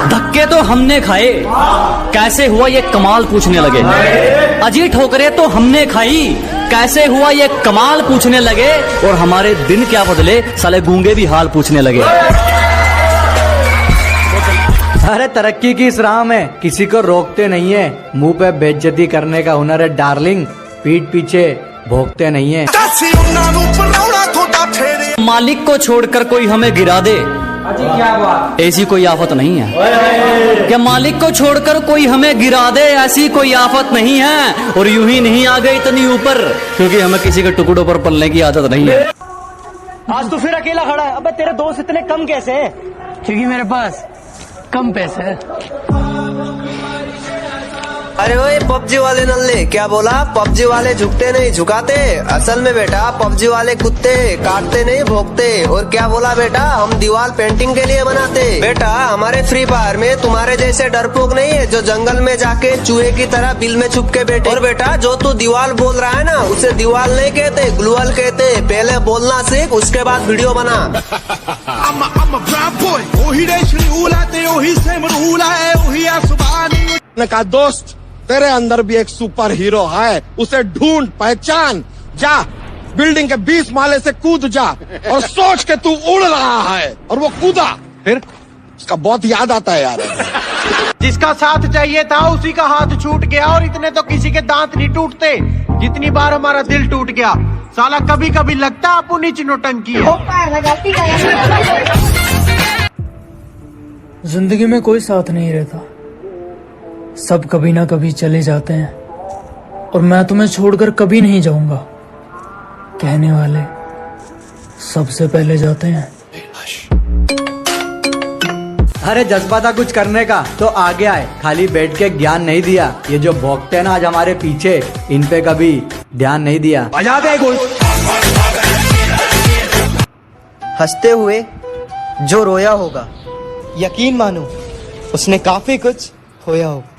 धक्के तो हमने खाए, कैसे हुआ ये कमाल पूछने लगे। अजी ठोकरे तो हमने खाई, कैसे हुआ ये कमाल पूछने लगे। और हमारे दिन क्या बदले, साले गूंगे भी हाल पूछने लगे। अरे तरक्की की इस राह में किसी को रोकते नहीं है, मुंह पे बेइज्जती करने का हुनर है डार्लिंग, पीठ पीछे भोगते नहीं है। मालिक को छोड़कर कोई हमें गिरा दे, क्या बात, ऐसी कोई आफत नहीं है। क्या मालिक को छोड़कर कोई हमें गिरा दे, ऐसी कोई आफत नहीं है। और यूं ही नहीं आ गए इतनी ऊपर, क्योंकि हमें किसी के टुकड़ों पर पलने की आदत नहीं है। आज तो फिर अकेला खड़ा है। अबे तेरे दोस्त इतने कम कैसे हैं? क्योंकि मेरे पास कम पैसे है। अरे ओए पबजी वाले नल्ले, क्या बोला? पबजी वाले झुकते नहीं झुकाते, असल में बेटा पबजी वाले कुत्ते काटते नहीं भोगते। और क्या बोला बेटा? हम दीवार पेंटिंग के लिए बनाते। बेटा हमारे फ्री फायर में तुम्हारे जैसे डरपोक नहीं है जो जंगल में जाके चूहे की तरह बिल में छुप के बैठे। और बेटा जो तू दीवार बोल रहा है ना, उसे दीवार नहीं कहते, ग्लूअल कहते। पहले बोलना सीख, उसके बाद वीडियो बना। दोस्त तेरे अंदर भी एक सुपर हीरो है, उसे ढूंढ पहचान, जा बिल्डिंग के 20 माले से कूद जा और सोच के तू उड़ रहा है। और वो कूदा, फिर उसका बहुत याद आता है यार। जिसका साथ चाहिए था उसी का हाथ छूट गया, और इतने तो किसी के दांत नहीं टूटते जितनी बार हमारा दिल टूट गया। साला कभी कभी लगता है अपनी नौटंकी है। जिंदगी में कोई साथ नहीं रहता, सब कभी ना कभी चले जाते हैं, और मैं तुम्हें छोड़कर कभी नहीं जाऊंगा। कहने वाले सबसे पहले जाते हैं। अरे जज्बा था कुछ करने का तो आगे आए, खाली बैठ के ज्ञान नहीं दिया। ये जो भोगते हैं ना आज हमारे पीछे, इन पे कभी ध्यान नहीं दिया। बजा दे कुछ। हंसते हुए जो रोया होगा, यकीन मानो उसने काफी कुछ खोया होगा।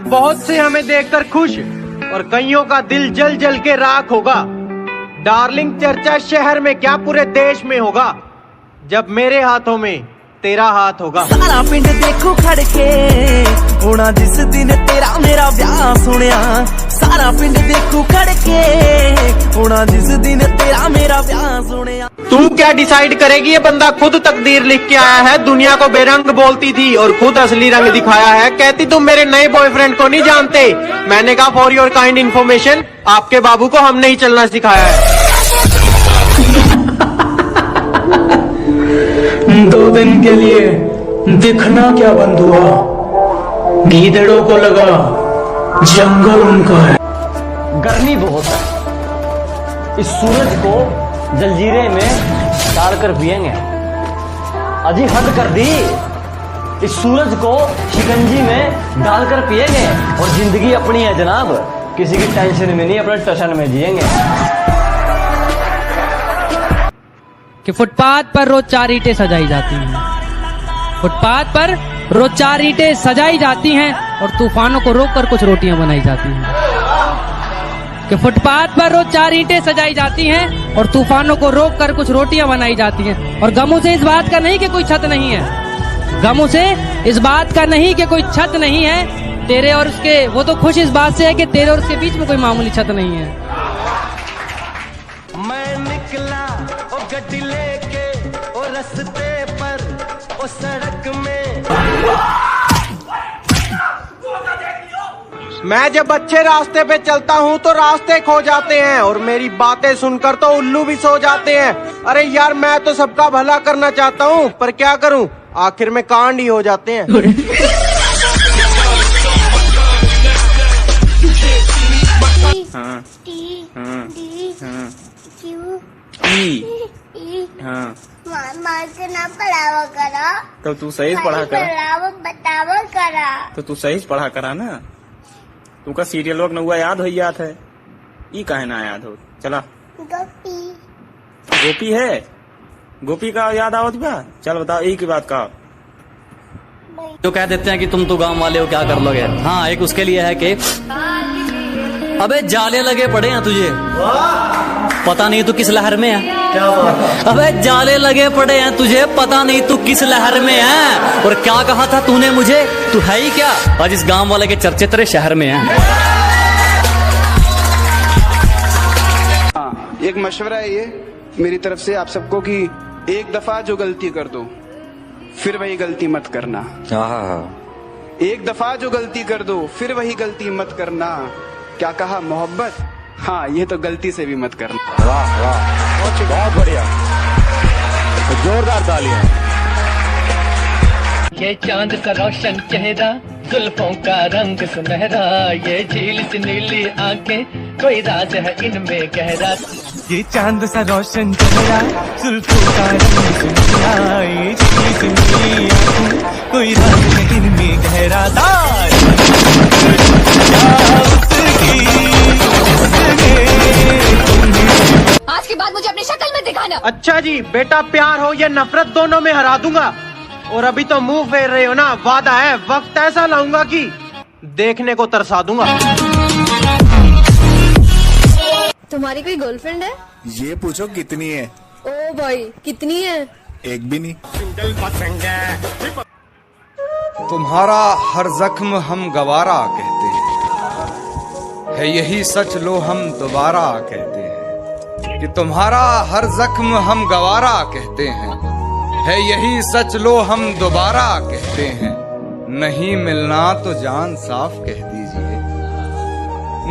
बहुत से हमें देखकर खुश, और कईयों का दिल जल जल के राख होगा। डार्लिंग चर्चा शहर में क्या पूरे देश में होगा, जब मेरे हाथों में तेरा हाथ होगा। सारा पिंड देखो खड़के होना जिस दिन तेरा मेरा ब्याह सुनिया। सारा पिंड देखो खड़के होना जिस दिन तेरा मेरा ब्याह सुनिया। तू क्या डिसाइड करेगी? ये बंदा खुद तकदीर लिख के आया है। दुनिया को बेरंग बोलती थी और खुद असली रंग दिखाया है। कहती तुम मेरे नए बॉयफ्रेंड को नहीं जानते। मैंने कहा फॉर योर काइंड इन्फॉर्मेशन, आपके बाबू को हमने ही चलना सिखाया है। 2 दिन के लिए दिखना क्या बंद हुआ, गीदड़ों को लगा जंगल उनका है। गर्मी बहुत है, इस सूरज को जलजीरे में डालकर पिएंगे। अजी हद कर दी, इस सूरज को शिकंजी में डालकर पिएंगे। और जिंदगी अपनी है जनाब, किसी की टेंशन में नहीं, अपने टशन में जिएंगे। कि फुटपाथ पर रोज 4 ईंटें सजाई जाती हैं, फुटपाथ पर रोज 4 ईंटें सजाई जाती हैं, और तूफानों को रोककर कुछ रोटियां बनाई जाती हैं। कि फुटपाथ पर रोज 4 ईंटें सजाई जाती हैं, और तूफानों को रोककर कुछ रोटियां बनाई जाती हैं। और गमों से इस बात का नहीं कि कोई छत नहीं है, गमों से इस बात का नहीं कि कोई छत नहीं है। तेरे और उसके, वो तो खुश इस बात से है कि तेरे और उसके बीच में कोई मामूली छत नहीं है। मैं निकला ओ गड्डी लेके ओ रस्ते पर ओ सड़क में। मैं जब अच्छे रास्ते पे चलता हूँ तो रास्ते खो जाते हैं, और मेरी बातें सुनकर तो उल्लू भी सो जाते हैं। अरे यार मैं तो सबका भला करना चाहता हूँ, पर क्या करूँ, आखिर में कांड ही हो जाते हैं। तो तू सही पढ़ा करा, तो तू सही पढ़ा करा ना। तू का सीरियल वक्त नहुआ याद हो याद है, ई काहे ना याद हो। चला गोपी है, गोपी का याद आवत बा। चल बताओ एक ही बात का। जो कह देते हैं कि तुम तो गांव वाले हो, क्या कर लोगे। हाँ, एक उसके लिए है कि अबे जाले लगे पड़े हैं तुझे, पता नहीं तू किस लहर में है। अबे जाले लगे पड़े हैं तुझे, पता नहीं तू किस लहर में है। और क्या कहा था तूने मुझे, तू है ही क्या। आज इस गांव वाले के चर्चे तेरे शहर में हैं। एक मशवरा है ये मेरी तरफ से आप सबको कि एक दफा जो गलती कर दो फिर वही गलती मत करना। एक दफा जो गलती कर दो फिर वही गलती मत करना। क्या कहा, मोहब्बत? हाँ, ये तो गलती से भी मत करना। वाह वाह, बहुत बढ़िया, जोरदार तालियां। ये चांद का रोशन चेहरा, जुल्फों का रंग सुनहरा, ये झील सी नीली आंखें, कोई राज है इनमें गहरा। ये चांद सा रोशन चेहरा, जुल्फों का रंग सुनहरा, ये झील सी नीली आंखें, कोई राज है इनमें गहरा। आज के बाद मुझे अपनी शक्ल में दिखाना। अच्छा जी, बेटा प्यार हो या नफरत दोनों में हरा दूंगा। और अभी तो मुंह फेर रहे हो ना, वादा है वक्त ऐसा लाऊंगा कि देखने को तरसा दूंगा। तुम्हारी कोई गर्लफ्रेंड है? ये पूछो कितनी है। ओ भाई, कितनी है? एक भी नहीं। तुम्हारा हर जख्म हम गवारा कहते हैं, है यही सच लो हम दोबारा कहते हैं। कि तुम्हारा हर जख्म हम गवारा कहते हैं, है यही सच लो हम दोबारा कहते हैं। नहीं मिलना तो जान साफ कह दीजिए,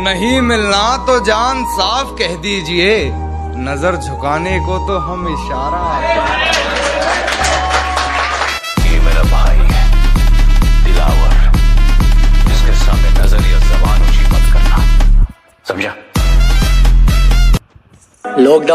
नहीं मिलना तो जान साफ कह दीजिए, नजर झुकाने को तो हम इशारा। ये मेरा भाई है दिलावर, जिसके सामने नजर या जबान ऊंची मत करना, समझा। लॉकडाउन